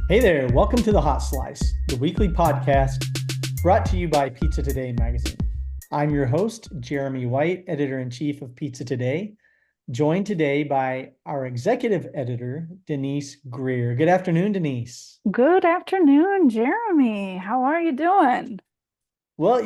Hey there, welcome to The Hot Slice, the weekly podcast brought to you by Pizza Today magazine. I'm your host, Jeremy White, editor-in-chief of Pizza Today, joined today by our executive editor, Denise Greer. Good afternoon, Denise. Good afternoon, Jeremy. How are you doing? Well,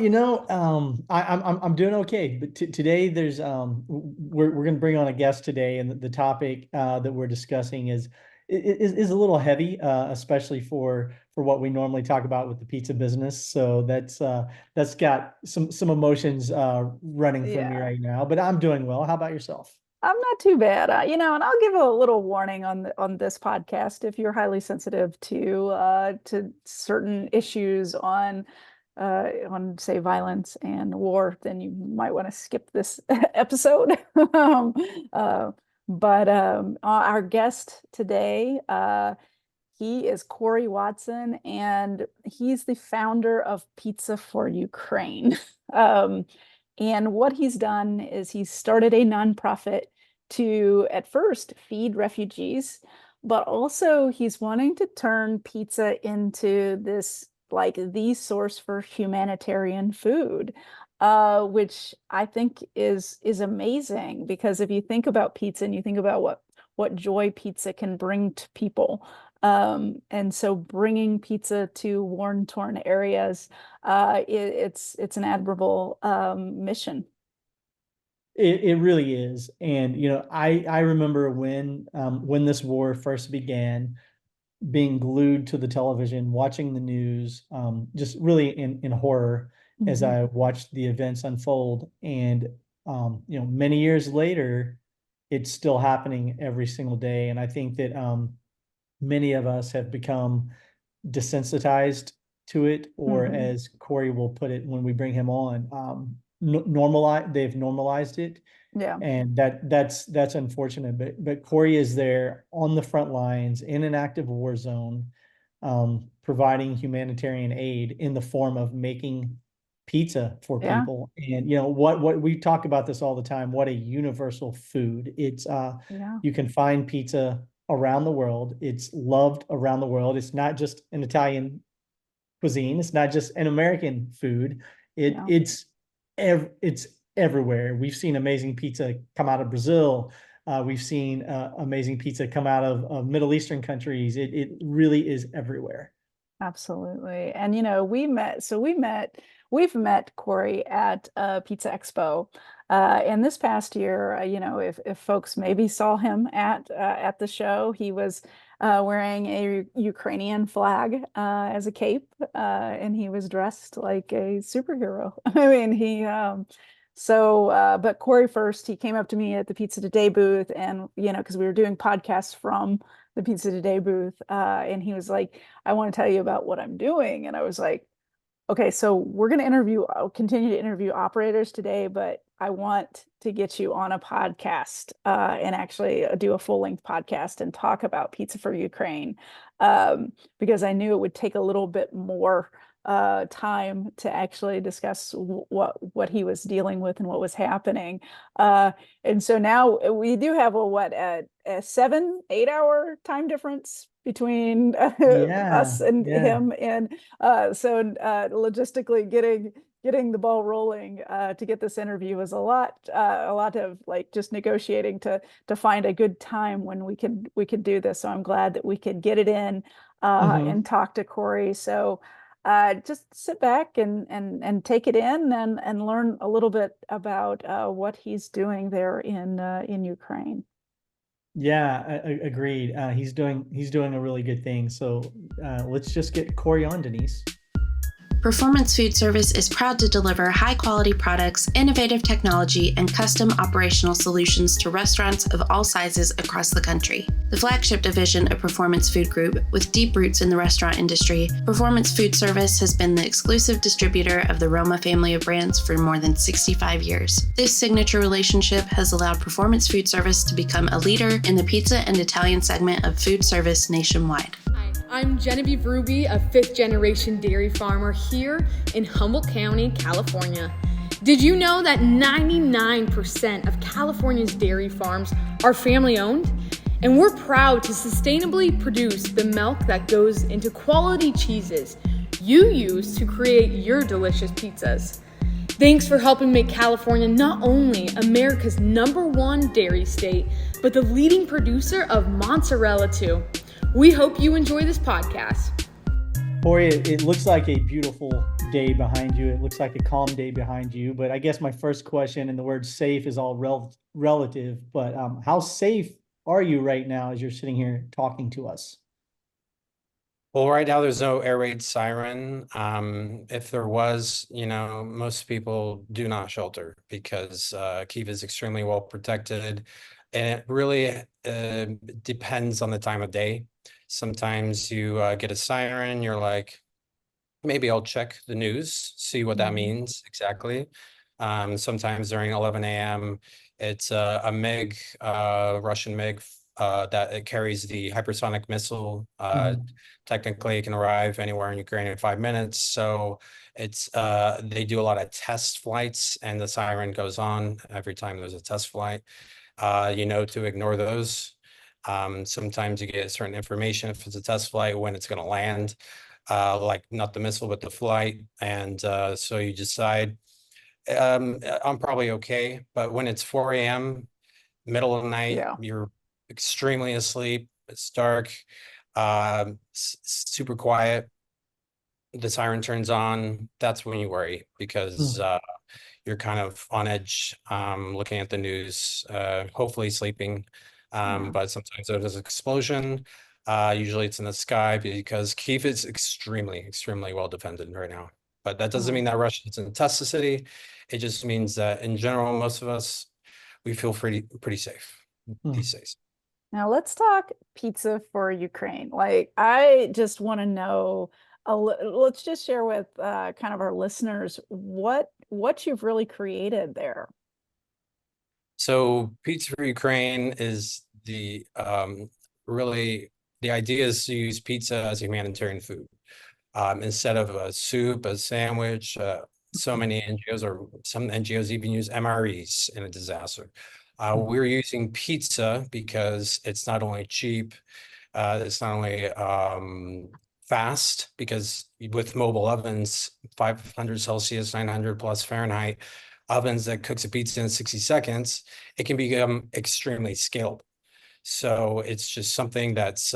I'm doing okay, but today there's we're going to bring on a guest today, and the topic that we're discussing is a little heavy, especially for what we normally talk about with the pizza business. So that's got some emotions running through me Yeah, right now, but I'm doing well. How about yourself? I'm not too bad. And I'll give a little warning on this podcast if you're highly sensitive to certain issues on say violence and war, then you might want to skip this episode. um, uh, but our guest today, he is Corey Watson, and he's the founder of Pizza for Ukraine. Um, and what he's done is he's started a nonprofit to, at first, feed refugees, but also he's wanting to turn pizza into this, like, the source for humanitarian food, which I think is amazing, because if you think about pizza and you think about what joy pizza can bring to people, and so bringing pizza to war-torn areas, it's an admirable mission. It really is. And I remember when this war first began, being glued to the television, watching the news, just really in horror as Mhm. I watched the events unfold. And many years later, it's still happening every single day. And I think that many of us have become desensitized to it, or Mhm. as Corey will put it when we bring him on, normalize. They've normalized it, Yeah. and that's unfortunate. But Corey is there on the front lines in an active war zone, providing humanitarian aid in the form of making pizza for Yeah. people. And what we talk about this all the time. What a universal food! It's Yeah. you can find pizza around the world. It's loved around the world. It's not just an Italian cuisine. It's not just an American food. It Yeah. it's it's everywhere. We've seen amazing pizza come out of Brazil. We've seen amazing pizza come out of Middle Eastern countries. It really is everywhere. Absolutely. And we've met Corey at Pizza Expo. And this past year, if folks maybe saw him at the show, he was wearing a Ukrainian flag as a cape, and he was dressed like a superhero. I mean, but Corey first, he came up to me at the Pizza Today booth, and because we were doing podcasts from the Pizza Today booth, and he was like, I want to tell you about what I'm doing. And I was like, okay, so I'll continue to interview operators today, but I want to get you on a podcast, and actually do a full length podcast and talk about Pizza for Ukraine, because I knew it would take a little bit more time to actually discuss what he was dealing with and what was happening. And so now we do have a 7-8 hour time difference between Yeah, us and yeah. him. And logistically getting the ball rolling to get this interview was a lot of, like, just negotiating to find a good time when we could do this. So I'm glad that we could get it in and Mhm. talk to Corey. So just sit back and take it in and learn a little bit about what he's doing there in Ukraine. Yeah, agreed. He's doing a really good thing. So let's just get Corey on, Denise. Performance Food Service is proud to deliver high-quality products, innovative technology, and custom operational solutions to restaurants of all sizes across the country. The flagship division of Performance Food Group, with deep roots in the restaurant industry, Performance Food Service has been the exclusive distributor of the Roma family of brands for more than 65 years. This signature relationship has allowed Performance Food Service to become a leader in the pizza and Italian segment of food service nationwide. Hi, I'm Genevieve Ruby, a fifth-generation dairy farmer here in Humboldt County, California. Did you know that 99% of California's dairy farms are family-owned? and we're proud to sustainably produce the milk that goes into quality cheeses you use to create your delicious pizzas. Thanks for helping make California not only America's #1 dairy state, but the leading producer of mozzarella too. We hope you enjoy this podcast. Corey, it looks like a beautiful day behind you. It looks like a calm day behind you. But I guess my first question, and the word safe is all relative, but how safe are you right now as you're sitting here talking to us? Well, right now there's no air raid siren. If there was, most people do not shelter because Kyiv is extremely well protected, and it really depends on the time of day. Sometimes you get a siren, you're like, maybe I'll check the news, see what that means exactly. Sometimes during 11 a.m., it's a MiG, Russian MiG, that it carries the hypersonic missile. Technically, it can arrive anywhere in Ukraine in 5 minutes. So it's they do a lot of test flights, and the siren goes on every time there's a test flight. To ignore those. Sometimes you get certain information if it's a test flight when it's going to land, like not the missile but the flight, and so you decide I'm probably okay. But when it's 4 a.m., middle of the night, you're extremely asleep, it's dark, super quiet, the siren turns on, that's when you worry because you're kind of on edge, looking at the news, hopefully sleeping. But sometimes there's an explosion. Usually it's in the sky because Kyiv is extremely well defended right now. But that doesn't mean that Russia doesn't test the city. It just means that in general, most of us, we feel pretty safe these days. Now let's talk pizza for Ukraine. Like, I just want to know, let's just share with kind of our listeners what you've really created there. So Pizza for Ukraine is the really the idea is to use pizza as a humanitarian food. Instead of a soup, a sandwich, so many NGOs, or some NGOs even use MREs in a disaster. We're using pizza because it's not only cheap, it's not only fast, because with mobile ovens, 500 Celsius, 900 plus Fahrenheit, ovens that cooks a pizza in 60 seconds, it can become extremely scalable. So it's just something that's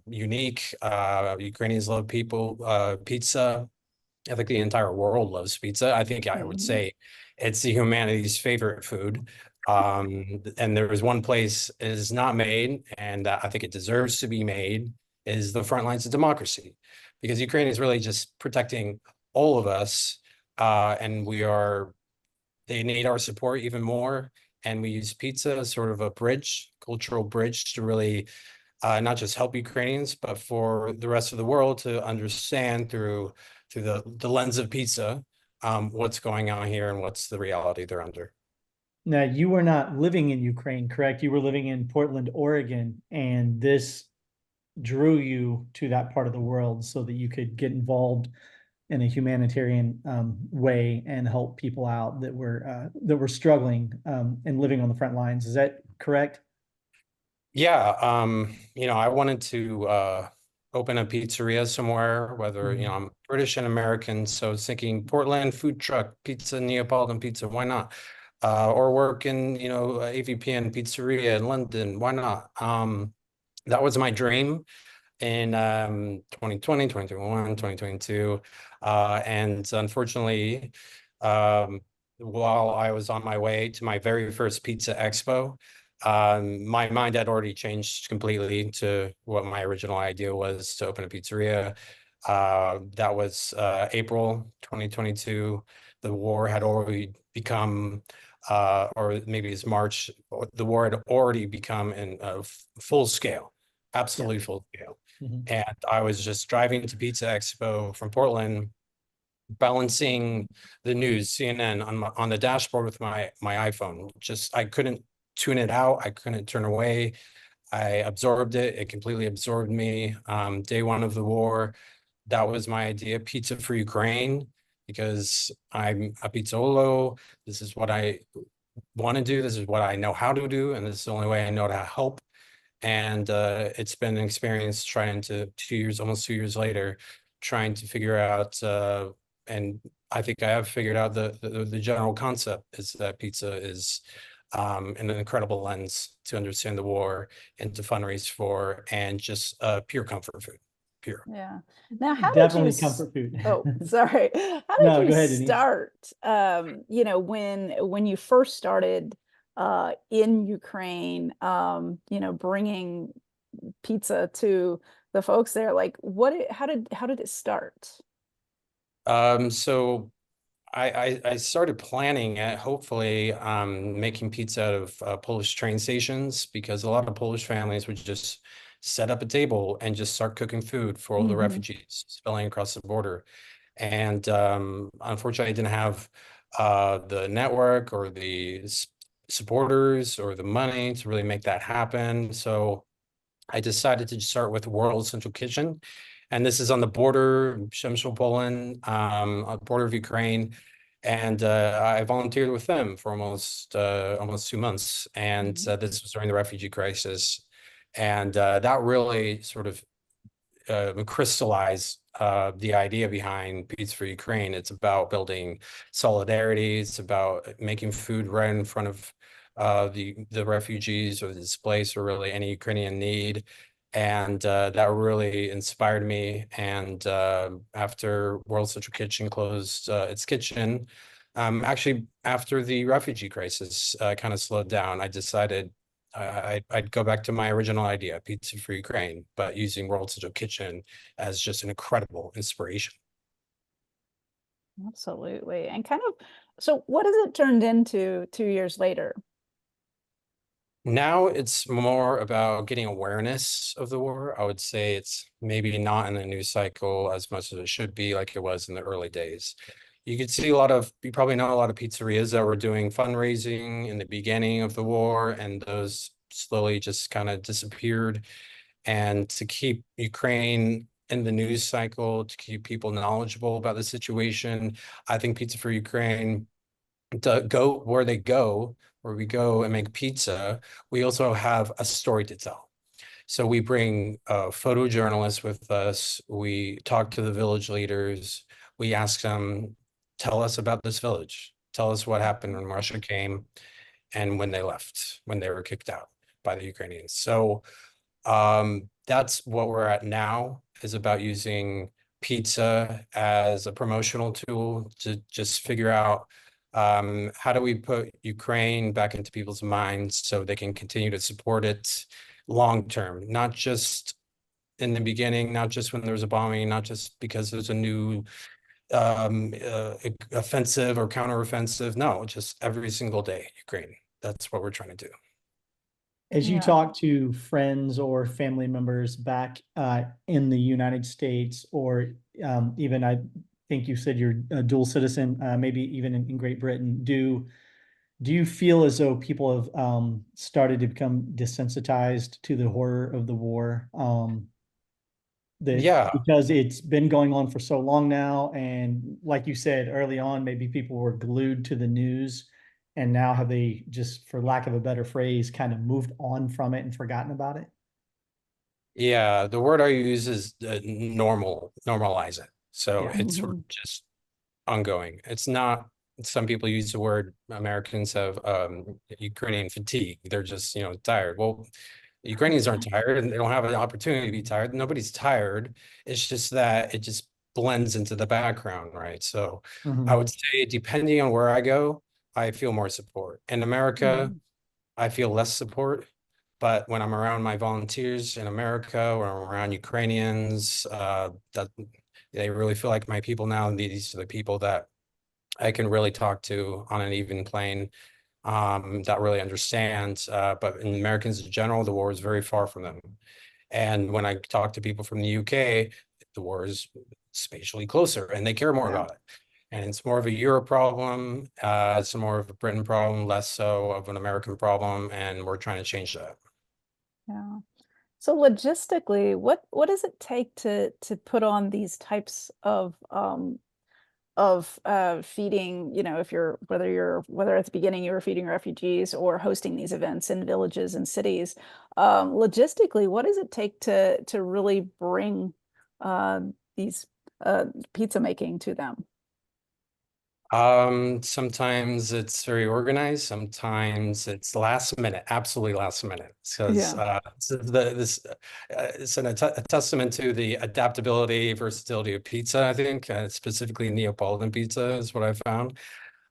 unique. Ukrainians love pizza. I think the entire world loves pizza. I think I would say it's the humanity's favorite food. And there is one place it is not made, and I think it deserves to be made, is the front lines of democracy, because Ukraine is really just protecting all of us, and they need our support even more. And we use pizza as sort of a cultural bridge to really not just help Ukrainians, but for the rest of the world to understand through the lens of pizza what's going on here and what's the reality they're under. Now, you were not living in Ukraine, correct? You were living in Portland, Oregon, and this drew you to that part of the world so that you could get involved in a humanitarian way and help people out that were struggling and living on the front lines. Is that correct? Yeah, I wanted to open a pizzeria somewhere, whether, I'm British and American, so I was thinking Portland, food truck, pizza, Neapolitan pizza, why not? Or work in, AVPN pizzeria in London, why not? That was my dream in 2020, 2021, 2022. And unfortunately, while I was on my way to my very first pizza expo, my mind had already changed completely to what my original idea was, to open a pizzeria. That was April 2022. The war had already become, or maybe it's March, the war had already become in full scale, absolutely full scale. And I was just driving to Pizza Expo from Portland, balancing the news, CNN on the dashboard with my iPhone. I couldn't tune it out. I couldn't turn away. I absorbed it. It completely absorbed me. Day one of the war, that was my idea, pizza for Ukraine, because I'm a pizzaiolo. This is what I want to do. This is what I know how to do. And this is the only way I know how to help. And it's been an experience trying to almost 2 years later, trying to figure out, and I think I have figured out the general concept is that pizza is an incredible lens to understand the war and to fundraise for, and just pure comfort food, pure. Yeah. Now, how did you Definitely comfort food. oh, sorry. How did No, you go ahead, Denise. start, you know, when you first started in Ukraine, you know, bringing pizza to the folks there? Like, how did it start? So I started planning at hopefully making pizza out of Polish train stations, because a lot of Polish families would just set up a table and just start cooking food for all the refugees spilling across the border. And unfortunately, I didn't have the network or the supporters or the money to really make that happen. So I decided to start with World Central Kitchen. And this is on the border, Przemsyl, Poland, on the border of Ukraine. And I volunteered with them for almost 2 months. And this was during the refugee crisis. And that really sort of crystallize the idea behind Pizza for Ukraine. It's about building solidarity. It's about making food right in front of the refugees or the displaced or really any Ukrainian need. And that really inspired me. And after World Central Kitchen closed its kitchen, actually after the refugee crisis kind of slowed down, I decided I'd go back to my original idea, Pizza for Ukraine, but using World Central Kitchen as just an incredible inspiration. Absolutely. And kind of, so what has it turned into 2 years later? Now it's more about getting awareness of the war. I would say it's maybe not in the news cycle as much as it should be, like it was in the early days. You could see you probably know a lot of pizzerias that were doing fundraising in the beginning of the war, and those slowly just kind of disappeared. And to keep Ukraine in the news cycle, to keep people knowledgeable about the situation, I think Pizza for Ukraine to go where we go and make pizza, we also have a story to tell. So we bring photojournalists with us. We talk to the village leaders. We ask them, tell us about this village. Tell us what happened when Russia came and when they left, when they were kicked out by the Ukrainians. So that's what we're at now, is about using pizza as a promotional tool to just figure out how do we put Ukraine back into people's minds so they can continue to support it long term, not just in the beginning, not just when there's a bombing, not just because there's a new offensive or counteroffensive. No, just every single day, Ukraine. That's what we're trying to do. As you Yeah. talk to friends or family members back in the United States, or even I think you said you're a dual citizen, maybe even in Great Britain, do you feel as though people have started to become desensitized to the horror of the war? Yeah. Because it's been going on for so long now, and like you said early on, maybe people were glued to the news, and now have they, just for lack of a better phrase, kind of moved on from it and forgotten about it? Yeah, the word I use is normalize it. So Yeah. it's sort of just ongoing. It's not, some people use the word, Americans have Ukrainian fatigue. They're just, tired. Well, Ukrainians aren't tired and they don't have an opportunity to be tired. Nobody's tired. It's just that it just blends into the background, right? So I would say, depending on where I go, I feel more support. In America, I feel less support. But when I'm around my volunteers in America, or I'm around Ukrainians, that they really feel like my people now. These are the people that I can really talk to on an even plane, that really understands. But in Americans in general, the war is very far from them. And when I talk to people from the UK, the war is spatially closer and they care more about it. And it's more of a Europe problem. It's more of a Britain problem, less so of an American problem. And we're trying to change that. Yeah. So logistically, what does it take to put on these types of of feeding, if whether at the beginning you were feeding refugees or hosting these events in villages and cities, logistically, what does it take to really bring these pizza making to them? Sometimes it's very organized, sometimes it's last minute, absolutely last minute. Because Yeah. it's a testament to the adaptability, versatility of pizza, I think, specifically Neapolitan pizza is what I found.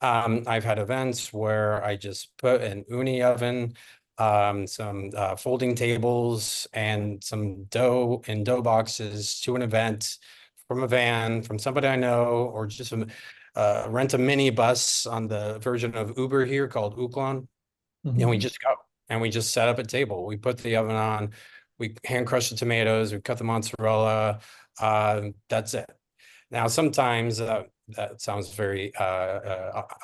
I've had events where I just put an uni oven, some folding tables, and some dough in dough boxes to an event from a van, from somebody I know, or just rent a mini bus on the version of Uber here called Uklon, and we just go and we just set up a table. We put the oven on, we hand crush the tomatoes, we cut the mozzarella. That's it. Now, sometimes that sounds very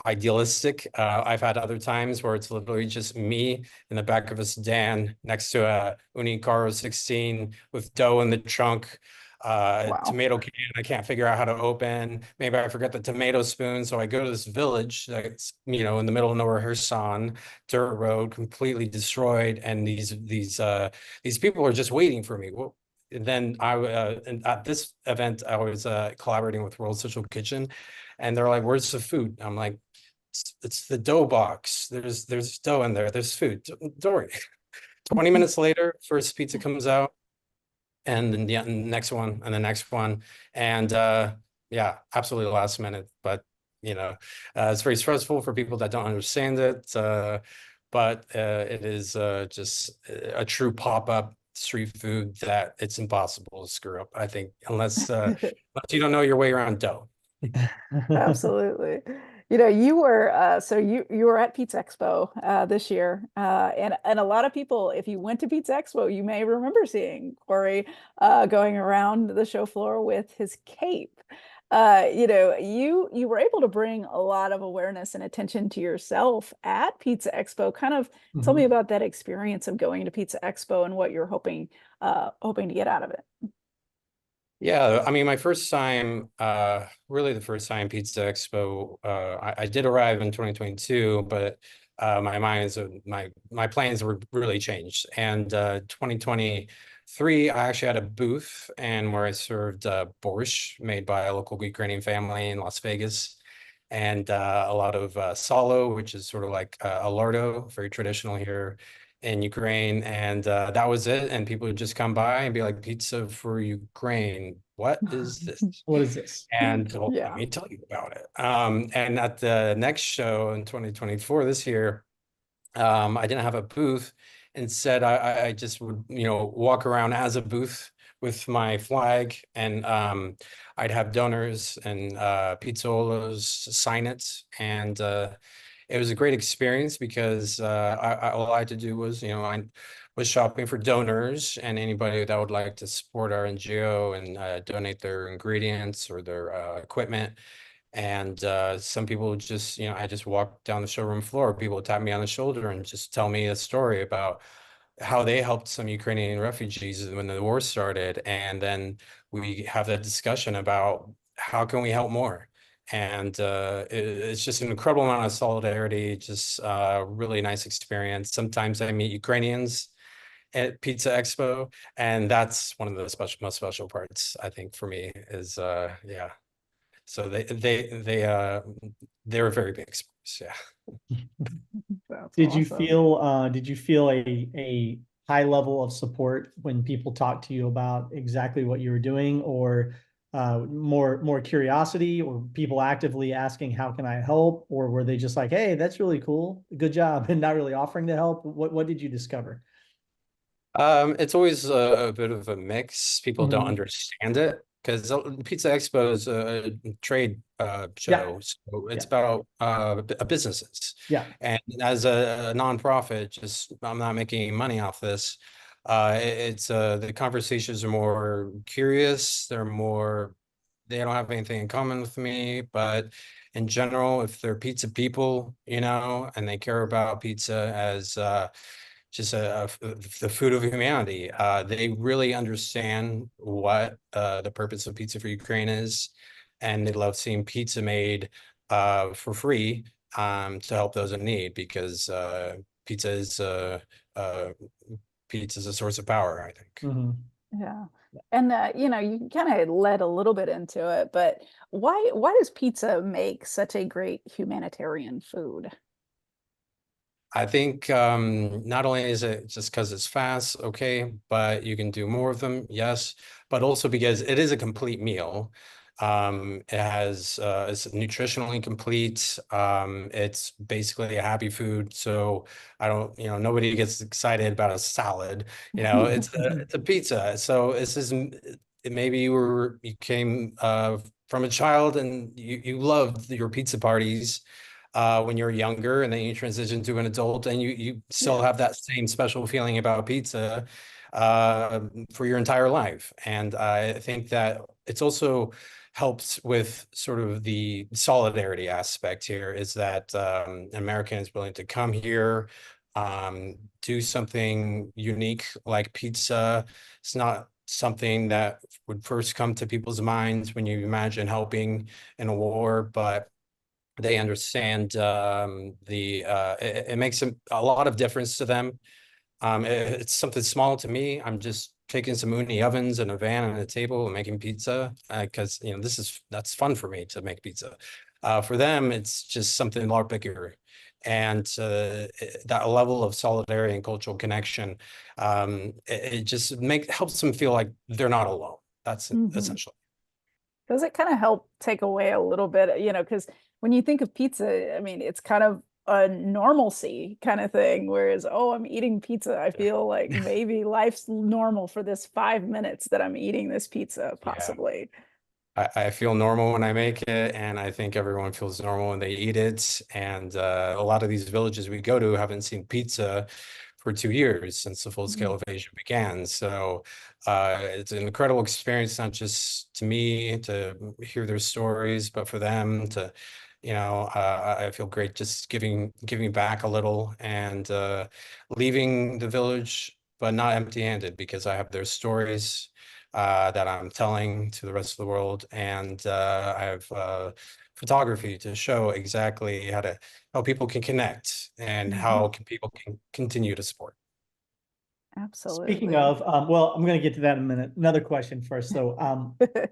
idealistic. I've had other times where it's literally just me in the back of a sedan next to a Unicaro 16 with dough in the trunk, Wow. tomato can I can't figure out how to open. Maybe I forget the tomato spoon, so I go to this village that's in the middle of nowhere, Kherson, dirt road, completely destroyed, and these people are just waiting for me. Well, and then and at this event, I was collaborating with World Central Kitchen, and they're like, "Where's the food?" I'm like, "It's the dough box. There's dough in there. There's food. Don't worry." 20 minutes later, first pizza comes out, and then the next one, and the next one, and yeah, absolutely last minute. But it's very stressful for people that don't understand it. But it is just a true pop-up street food that it's impossible to screw up, I think, unless you don't know your way around dough. Absolutely. You were you were at Pizza Expo this year, and a lot of people, if you went to Pizza Expo, you may remember seeing Corey going around the show floor with his cape. You were able to bring a lot of awareness and attention to yourself at Pizza Expo. Kind of tell me about that experience of going to Pizza Expo and what you're hoping to get out of it. Yeah, I mean, my first time, really the first time Pizza Expo, I did arrive in 2022, but my minds, my plans were really changed. And 2023, I actually had a booth and where I served borscht made by a local Ukrainian family in Las Vegas, and a lot of salo, which is sort of like a lardo, very traditional here in Ukraine, and that was it. And people would just come by and be like, "Pizza for Ukraine, what is this?" What is this? And well, let Yeah. me tell you about it. And at the next show in 2024, this year, I didn't have a booth. Instead, I just would, walk around as a booth with my flag, and I'd have donors and pizzaiolos sign it, and it was a great experience because all I had to do was, I was shopping for donors and anybody that would like to support our NGO and donate their ingredients or their equipment. And some people just, I just walked down the showroom floor. People would tap me on the shoulder and just tell me a story about how they helped some Ukrainian refugees when the war started. And then we have that discussion about how can we help more? And it's just an incredible amount of solidarity, just really nice experience. Sometimes I meet Ukrainians at Pizza Expo, and that's one of the most special parts, I think, for me is yeah. So they were very big sports, yeah. That's Did you awesome. feel a high level of support when people talked to you about exactly what you were doing, or more curiosity, or people actively asking, how can I help? Or were they just like, hey, that's really cool, good job, and not really offering to help? What did you discover? It's always a bit of a mix. People don't understand it because Pizza Expo is a trade Yeah, show, so it's yeah, about businesses. yeah. And as a nonprofit, just I'm not making any money off this. It's the conversations are more curious. They don't have anything in common with me, but in general, if they're pizza people, and they care about pizza as just the food of humanity. They really understand what the purpose of Pizza for Ukraine is. and they love seeing pizza made for free to help those in need, because pizza is pizza is a source of power, I think. Mhm. Yeah. And you know, you kind of led a little bit into it, but why does pizza make such a great humanitarian food? I think not only is it just because it's fast, okay, but you can do more of them, yes, but also because it is a complete meal. It has it's nutritionally complete. It's basically a happy food. So I don't, nobody gets excited about a salad. It's a pizza. So this is maybe you came from a child and you loved your pizza parties when you're younger, and then you transition to an adult, and you still Yeah. have that same special feeling about pizza for your entire life. And I think that it's also helps with sort of the solidarity aspect here, is that an American is willing to come here, do something unique like pizza. It's not something that would first come to people's minds when you imagine helping in a war, but they understand it makes a lot of difference to them. It's something small to me. I'm just taking some uni ovens and a van and a table and making pizza because that's fun for me to make pizza. For them, it's just something a lot bigger, and that level of solidarity and cultural connection, it just helps them feel like they're not alone. That's Mhm. essential. Does it kind of help take away a little bit, you know, because when you think of pizza, I mean, it's kind of a normalcy kind of thing, whereas, oh, I'm eating pizza. I feel like maybe life's normal for this 5 minutes that I'm eating this pizza, Yeah. possibly. I feel normal when I make it, and I think everyone feels normal when they eat it. And a lot of these villages we go to haven't seen pizza for 2 years since the full-scale Mhm. invasion began. So it's an incredible experience, not just to me to hear their stories, but for them to, I feel great just giving back a little, and leaving the village, but not empty-handed, because I have their stories that I'm telling to the rest of the world, and I have photography to show exactly how people can connect, and Mhm. how people can continue to support. Speaking Absolutely. of, well, I'm going to get to that in a minute. Another question first. So,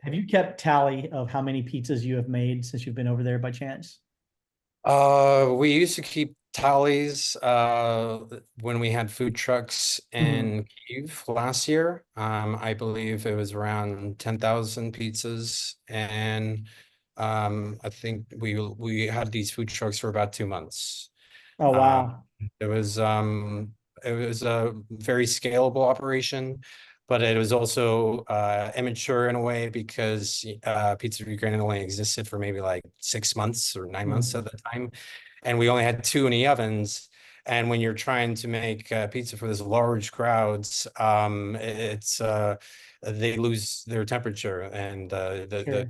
have you kept tally of how many pizzas you have made since you've been over there by chance? We used to keep tallies when we had food trucks Mhm. in Kyiv last year. I believe it was around 10,000 pizzas, and I think we had these food trucks for about 2 months. Oh, Um, wow. it was a very scalable operation, but it was also immature in a way, because Pizza Ukraine only existed for maybe like 6 months or 9 months Mhm. at the time, and we only had two in the ovens. And when you're trying to make pizza for this large crowds, they lose their temperature, and Sure,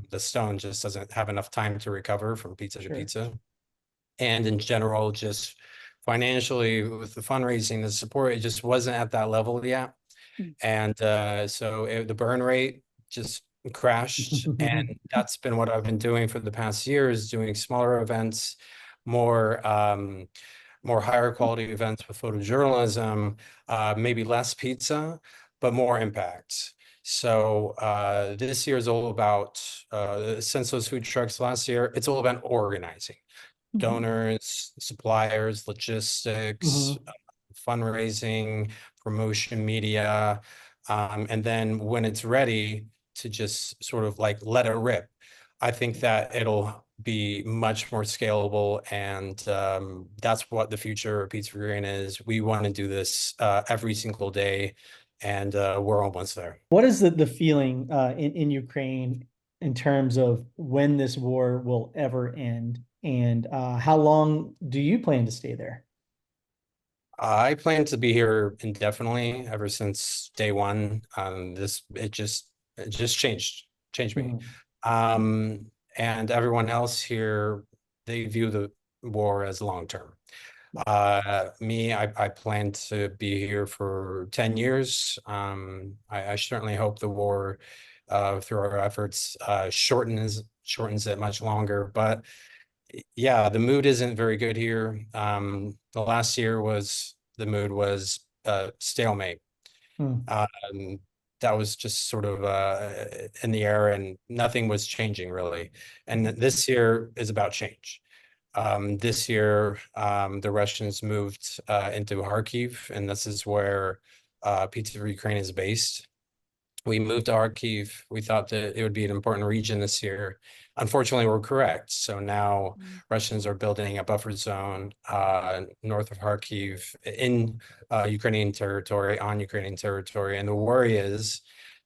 the stone just doesn't have enough time to recover from pizza to sure. pizza. And in general, just financially, with the fundraising, the support, it just wasn't at that level yet. Mm. And the burn rate just crashed. And that's been what I've been doing for the past years, doing smaller events, more more higher quality events with photojournalism, maybe less pizza, but more impact. So this year is all about, since those food trucks last year, it's all about organizing Mhm. donors, suppliers, logistics, Mhm. fundraising, promotion, media, and then when it's ready to just sort of like let it rip, I think that it'll be much more scalable, and that's what the future of Pizza Green is. We want to do this every single day, and we're almost there. What is the feeling in Ukraine in terms of when this war will ever end? And how long do you plan to stay there? I plan to be here indefinitely ever since day one. It just changed me. Mhm. Um, and everyone else here, they view the war as long term. I plan to be here for 10 years. I certainly hope the war through our efforts, shortens it much longer. But yeah, the mood isn't very good here. The last year the mood was stalemate. Hmm. That was just sort of in the air, and nothing was changing really. And this year is about change. This year, the Russians moved into Kharkiv, and this is where Pizza for Ukraine is based. We moved to Kyiv. We thought that it would be an important region this year. Unfortunately, we're correct. So now Russians are building a buffer zone north of Kharkiv in Ukrainian territory, on Ukrainian territory. And the worry is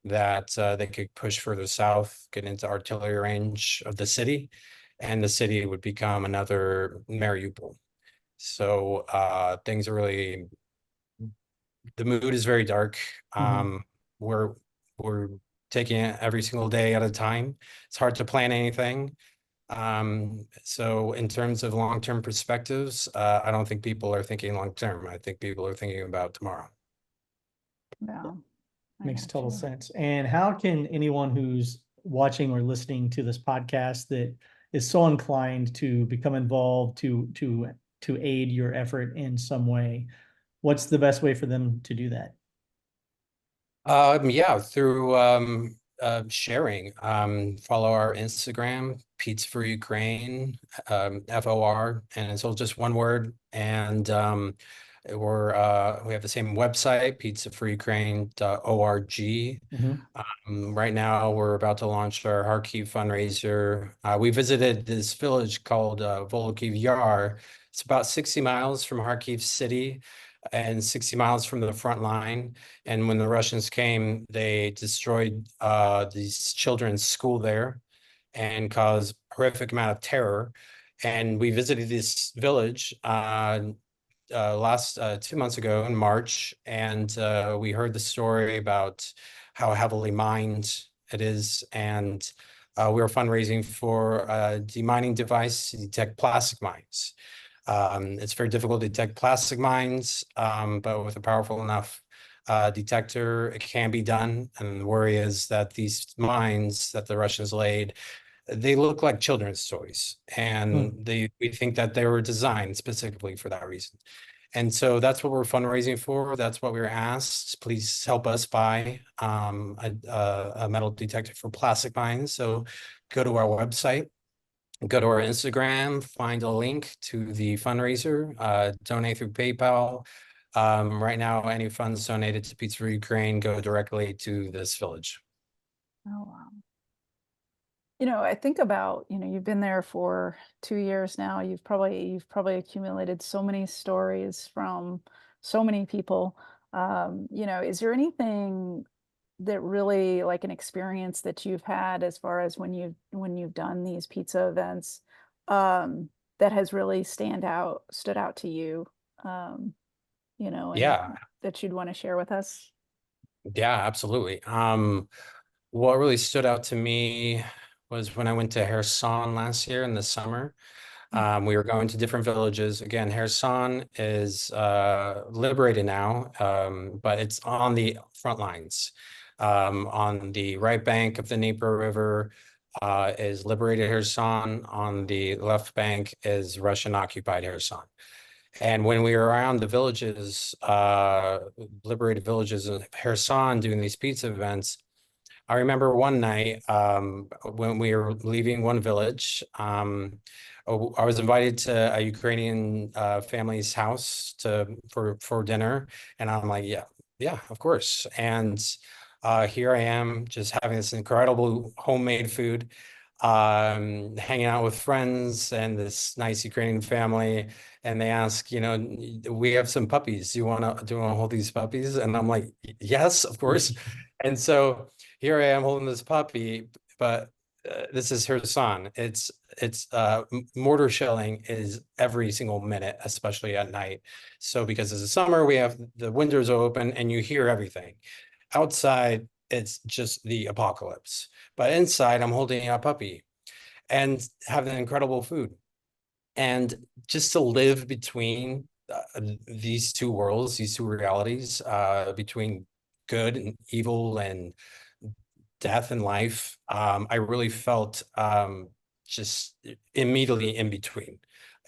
that they could push further south, get into artillery range of the city, and the city would become another Mariupol. So things are really, the mood is very dark. We're taking it every single day at a time. It's hard to plan anything. So in terms of long-term perspectives, I don't think people are thinking long-term. I think people are thinking about tomorrow. No, I Makes got total you. sense. And how can anyone who's watching or listening to this podcast that is so inclined to become involved to aid your effort in some way, what's the best way for them to do that? Yeah, through sharing. Follow our Instagram, Pizza for Ukraine, FOR, and it's all just one word. And we have the same website, pizzaforukraine.org. Right now, we're about to launch our Kharkiv fundraiser. We visited this village called Volokhiv Yar. It's about 60 miles from Kharkiv city and 60 miles from the front line. And when the Russians came, they destroyed these children's school there and caused horrific amount of terror. And we visited this village last 2 months ago in March, and we heard the story about how heavily mined it is. And we were fundraising for a demining device to detect plastic mines. It's very difficult to detect plastic mines, but with a powerful enough detector, it can be done. And the worry is that these mines that the Russians laid, they look like children's toys, and we think that they were designed specifically for that reason. And so that's what we're fundraising for. That's what we were asked. Please help us buy a metal detector for plastic mines. So go to our website, go to our Instagram, find a link to the fundraiser, donate through PayPal. Right now, any funds donated to Pizza for Ukraine go directly to this village. Oh, wow. You know, I think about, you've been there for 2 years now. You've probably accumulated so many stories from so many people. Is there anything that really, like, an experience that you've had as far as when you've done these pizza events, that has really stood out to you, and Yeah, that you'd want to share with us? yeah, absolutely. What really stood out to me was when I went to Kherson last year in the summer. We were going to different villages. Again, Kherson is liberated now, but it's on the front lines. On the right bank of the Dnieper River is liberated Kherson. On the left bank is Russian-occupied Kherson. And when we were around the villages, liberated villages in Kherson doing these pizza events, I remember one night when we were leaving one village, I was invited to a Ukrainian family's house for dinner, and I'm like, yeah, of course. And here I am, just having this incredible homemade food, hanging out with friends and this nice Ukrainian family, and they ask, we have some puppies. Do you want to hold these puppies? And I'm like, yes, of course. And so here I am holding this puppy, but this is her son. It's mortar shelling is every single minute, especially at night. So because it's the summer, we have the windows open and you hear everything. Outside, it's just the apocalypse. But inside, I'm holding a puppy and having incredible food. And just to live between these two worlds, these two realities, between good and evil and death and life, I really felt just immediately in between.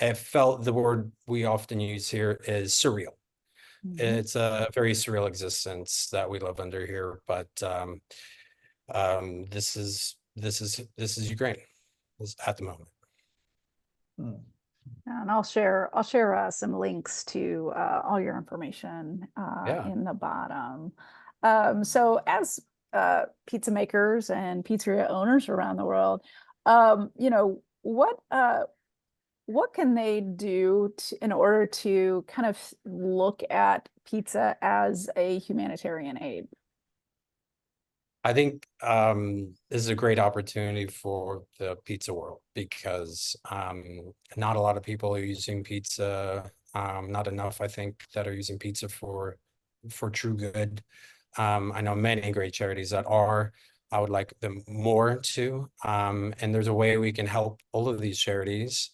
I felt the word we often use here is surreal. It's a very surreal existence that we live under here, but this is Ukraine at the moment. And I'll share some links to all your information in the bottom. So as pizza makers and pizzeria owners around the world, you know, what can they do in order to kind of look at pizza as a humanitarian aid? I think this is a great opportunity for the pizza world because not a lot of people are using pizza. Not enough, I think, that are using pizza for true good. I know many great charities that are. I would like them more too. And there's a way we can help all of these charities,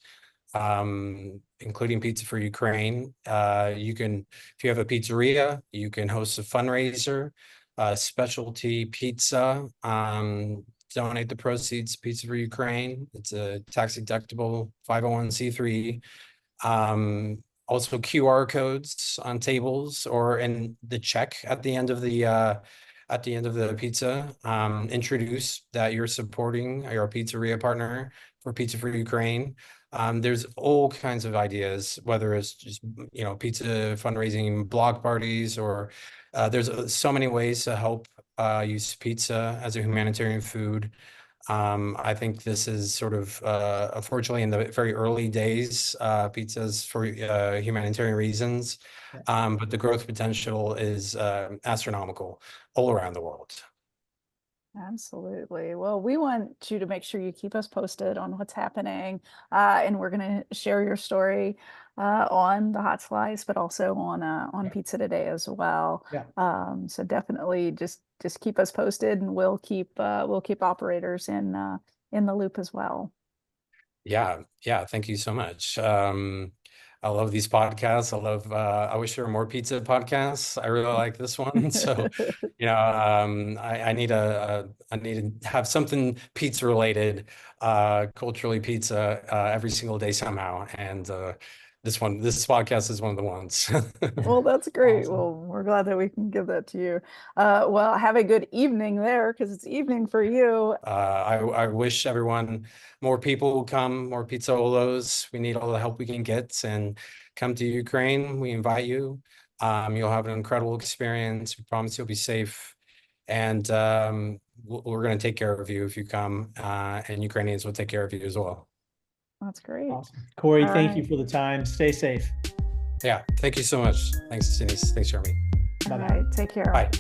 including Pizza for Ukraine. You can, if you have a pizzeria, you can host a fundraiser. Specialty pizza, donate the proceeds to Pizza for Ukraine. It's a tax deductible 501c3. Also QR codes on tables or in the check at the end of the pizza. Introduce that you're supporting your pizzeria partner for Pizza for Ukraine. There's all kinds of ideas, whether it's just, you know, pizza fundraising block parties, or there's so many ways to help use pizza as a humanitarian food. I think this is sort of, unfortunately, in the very early days, pizzas for humanitarian reasons, but the growth potential is astronomical all around the world. Absolutely. Well, we want you to make sure you keep us posted on what's happening, and we're going to share your story on the Hot Slice, but also on Pizza Today as well. So definitely just keep us posted, and we'll keep operators in the loop as well. Yeah. Thank you so much. I love these podcasts. I wish there were more pizza podcasts. I really like this one. So, you know, I need to have something pizza related, culturally pizza, every single day somehow. And this podcast is one of the ones. Well, that's great. Awesome. Well, we're glad that we can give that to you. Well, have a good evening there, because it's evening for you. I wish everyone, more people will come, more pizzaiolos. We need all the help we can get, and come to Ukraine. We invite you. You'll have an incredible experience. We promise you'll be safe. And we're going to take care of you if you come, and Ukrainians will take care of you as well. That's great. Awesome. Corey, All thank you right. for the time. Stay safe. Yeah, thank you so much. Thanks, Denise. Thanks, Jeremy. All right. Take care. Bye.